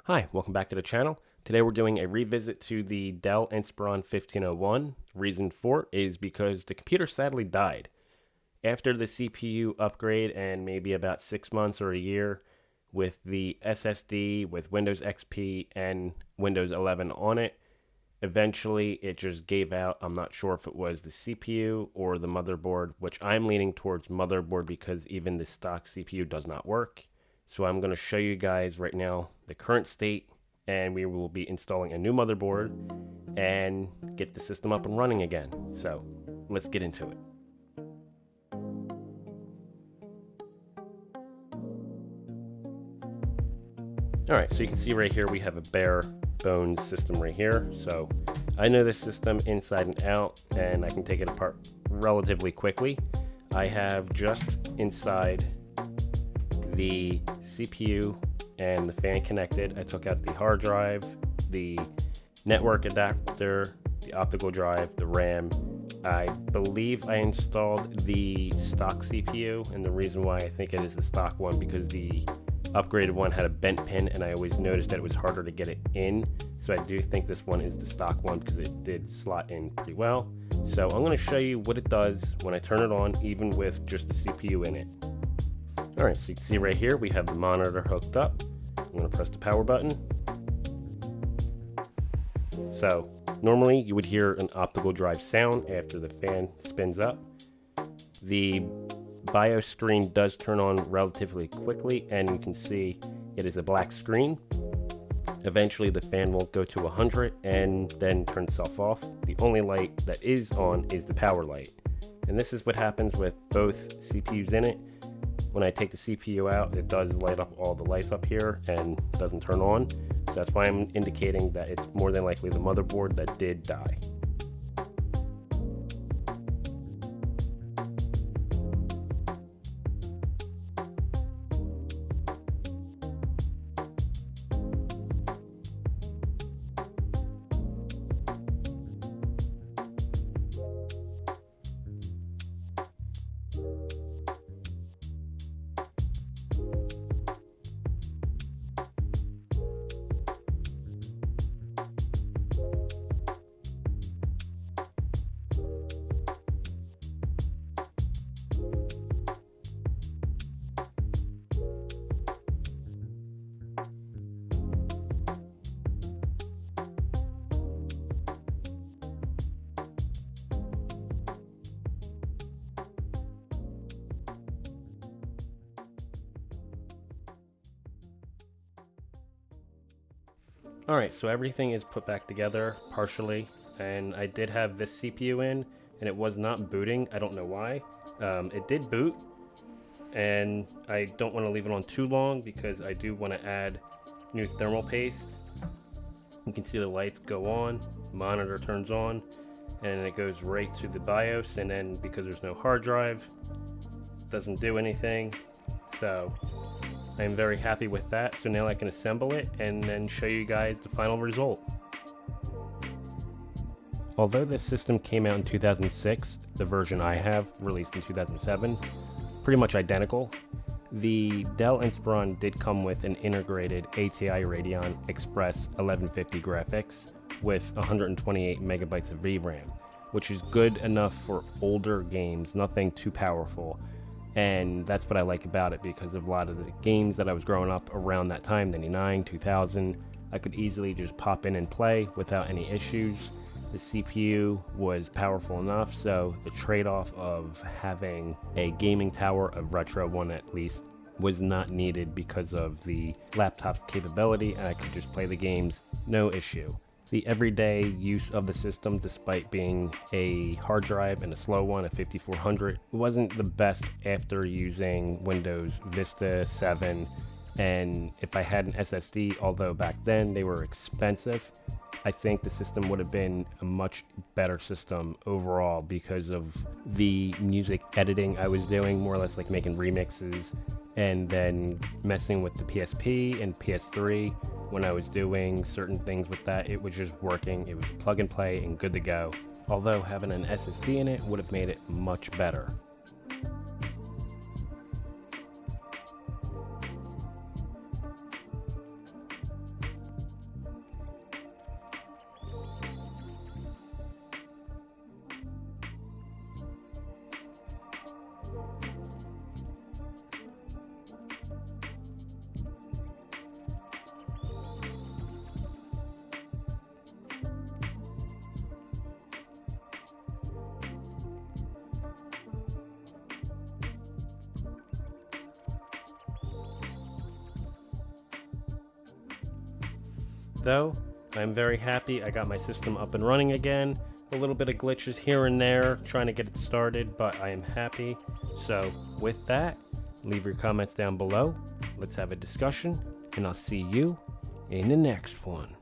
Hi, welcome back to the channel. Today we're doing a revisit to the Dell Inspiron 1501. Reason for it is because the computer sadly died. After the CPU upgrade and maybe about 6 months or a year with the SSD with Windows XP and Windows 11 on it, eventually it just gave out. I'm not sure if it was the CPU or the motherboard, which I'm leaning towards motherboard because even the stock CPU does not work. So I'm going to show you guys right now the current state, and we will be installing a new motherboard and get the system up and running again. So let's get into it. All right, so you can see right here we have a bare bones system right here. So I know this system inside and out, and I can take it apart relatively quickly. I have just inside the CPU and the fan connected. I took out the hard drive, the network adapter, the optical drive, the RAM. I believe I installed the stock CPU, and the reason why I think it is the stock one because the upgraded one had a bent pin, and I always noticed that it was harder to get it in. So I do think this one is the stock one because it did slot in pretty well. So I'm going to show you what it does when I turn it on, even with just the CPU in it. Alright, so you can see right here we have the monitor hooked up. I'm going to press the power button. So normally you would hear an optical drive sound after the fan spins up. The BIOS screen does turn on relatively quickly, and you can see it is a black screen. Eventually the fan will go to 100 and then turn itself off. The only light that is on is the power light. And this is what happens with both CPUs in it. When I take the CPU out, it does light up all the lights up here and doesn't turn on. So that's why I'm indicating that it's more than likely the motherboard that did die. Alright, so everything is put back together partially, and I did have this CPU in, and it was not booting. I don't know why. It did boot, and I don't want to leave it on too long because I do want to add new thermal paste. You can see the lights go on, monitor turns on, and it goes right to the BIOS, and then because there's no hard drive, it doesn't do anything. So I'm very happy with that. So now I can assemble it and then show you guys the final result. Although this system came out in 2006, the version I have released in 2007, pretty much identical. The Dell Inspiron did come with an integrated ATI Radeon Express 1150 graphics with 128 megabytes of VRAM, which is good enough for older games, nothing too powerful. And that's what I like about it, because of a lot of the games that I was growing up around that time, 99, 2000, I could easily just pop in and play without any issues. The CPU was powerful enough, so the trade-off of having a gaming tower, a retro one at least, was not needed because of the laptop's capability, and I could just play the games, no issue. The everyday use of the system, despite being a hard drive and a slow one, a 5400, wasn't the best after using Windows Vista 7. And if I had an SSD, although back then they were expensive, I think the system would have been a much better system overall because of the music editing I was doing, more or less like making remixes and then messing with the PSP and PS3. When I was doing certain things with that, it was just working. It was plug and play and good to go. Although having an SSD in it would have made it much better. though, I'm very happy I got my system up and running again. A little bit of glitches here and there trying to get it started, but I am happy. So with that, leave your comments down below. Let's have a discussion, and I'll see you in the next one.